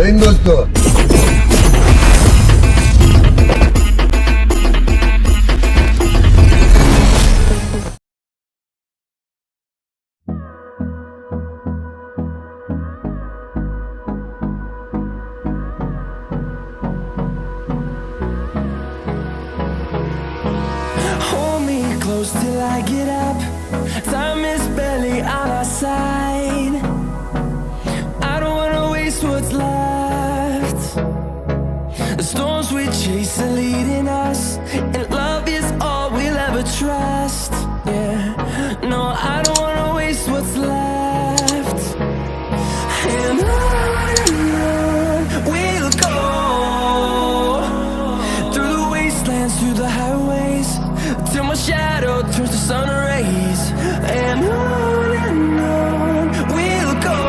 Sayın dostu. Hold me close till I get up. Time is barely on our side. I don't wanna waste what's left. The storms we chase are leading us, and love is all we'll ever trust. Yeah, no, I don't wanna waste what's left. And on we'll go, through the wastelands, through the highways, till my shadow turns to sun rays. And on we'll go,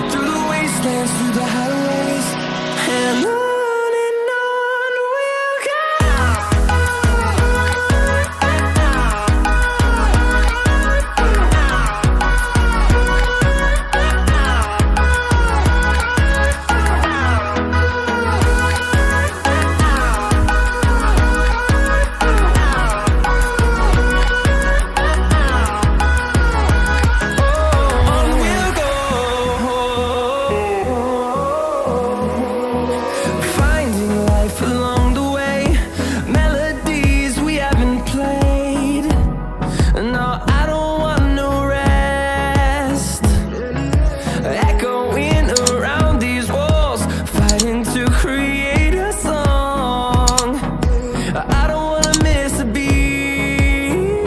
through the wastelands, through the highways, and on we'll go. Finding life along the way, melodies we haven't played. No, I don't want no rest. Echoing around these walls, fighting to create a song. I don't wanna miss a beat.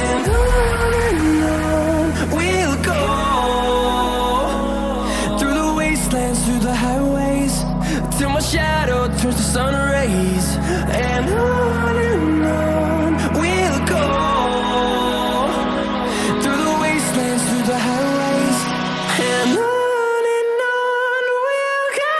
And on we'll go, through the wastelands, through the highways, till my shadow turns to sun rays. And on we'll go, through the wastelands, through the highways, and on we'll go.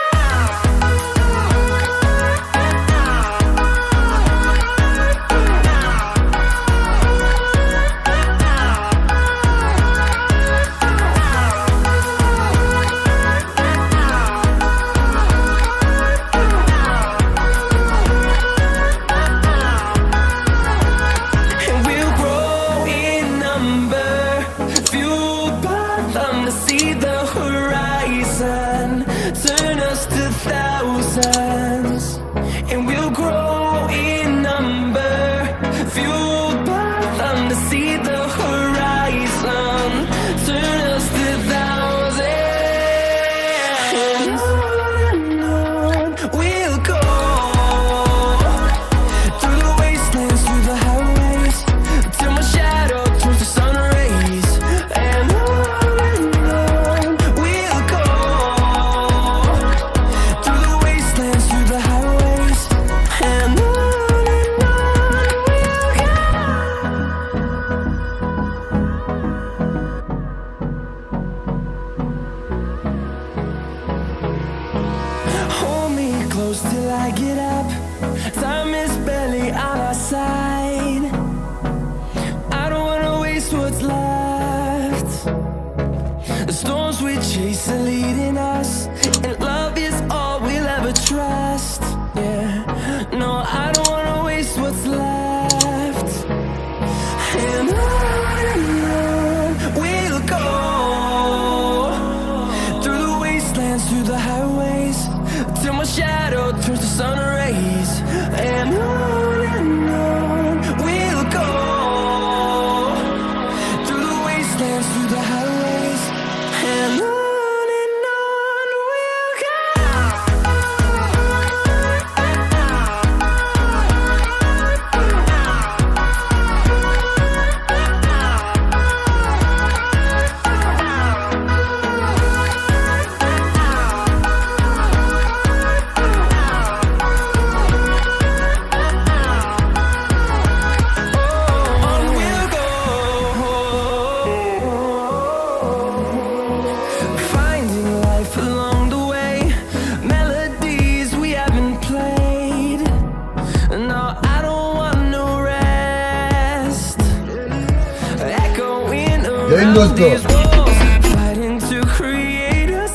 And we'll grow in number, fueled by them to see the horizon, turn us to thousands. And we'll grow in number, fueled by them to see the horizon, turn us to thousands. And on we'll go, through the wastelands, through the highways, till my shadow turns to sun rays. And on we'll go, through the wastelands, through the highways, and on we'll go. Hold me close till I get up. Time is barely on our side. I don't wanna waste what's left. The storms we chase are leading us, and love is all we'll ever trust. Yeah, no, I don't wanna waste what's left. And on we'll go, through the wastelands, through the highways, till my shadow turns to sun rays. And on we'll go, through the wastelands, through the highways, and on we'll go. Sayın dostu. Fighting to create a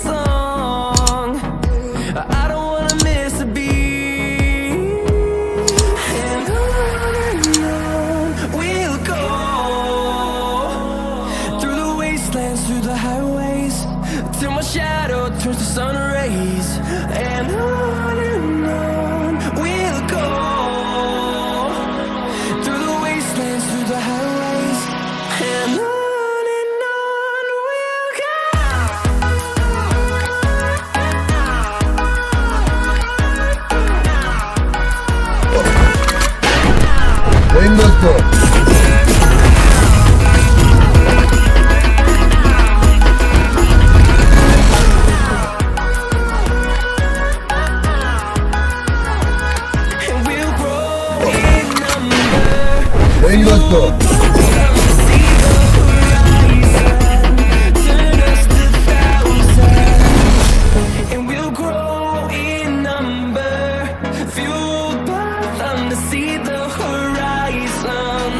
And we'll grow in number. Oyun dostu. See the horizon, turn us to thousands. And we'll grow in number, fueled by them to see the horizon.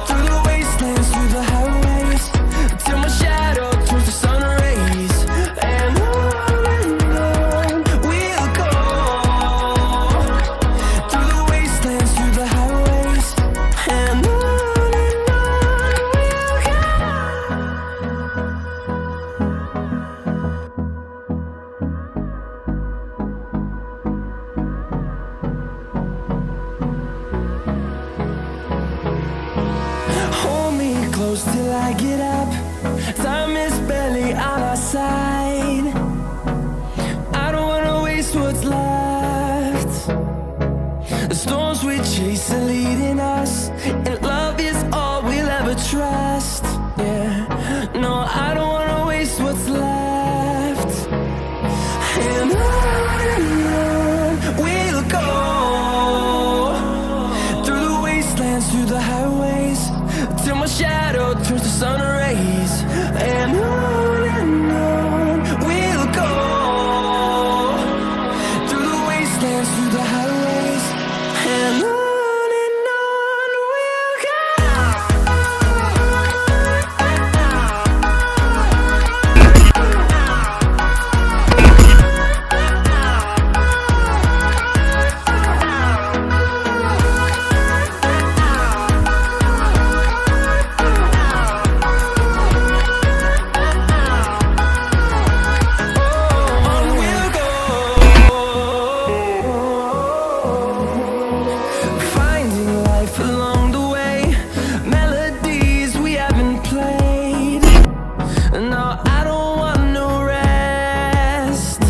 Through the wastelands, through the highways, till my shadow turns to sun rays. And on we'll go. Through the wastelands, through the highways, and on we'll go. Hold me close till I get up. Time is barely on our side. I don't wanna waste what's left. The storms we chase are leading us, and love is all we'll ever trust. Yeah, no, I don't wanna waste what's left. And on we'll go. Through the wastelands, through the highways, till my shadow turns to sun rays. And on we'll go. Through the wastelands, through the highways, and on we'll go. On we'll go. Finding life along the way, melodies we haven't played. No, I don't want no rest.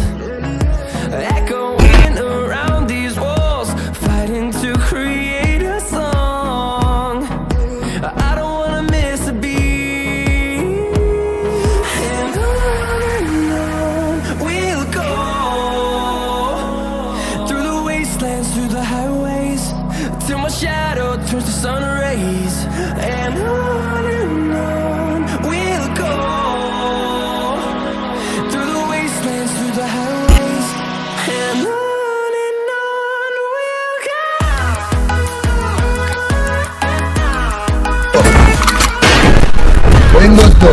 Echoing around these walls, fighting to create a song. I don't wanna miss a beat. And on we'll go. Through the wastelands, through the highways, till my shadow turns to sun rays. And on we'll go. Through the wastelands, through the highways, and on we'll go. Oyun dostu.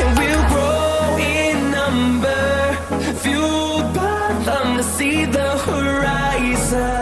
And we'll grow in number, fueled by them to see the horizon.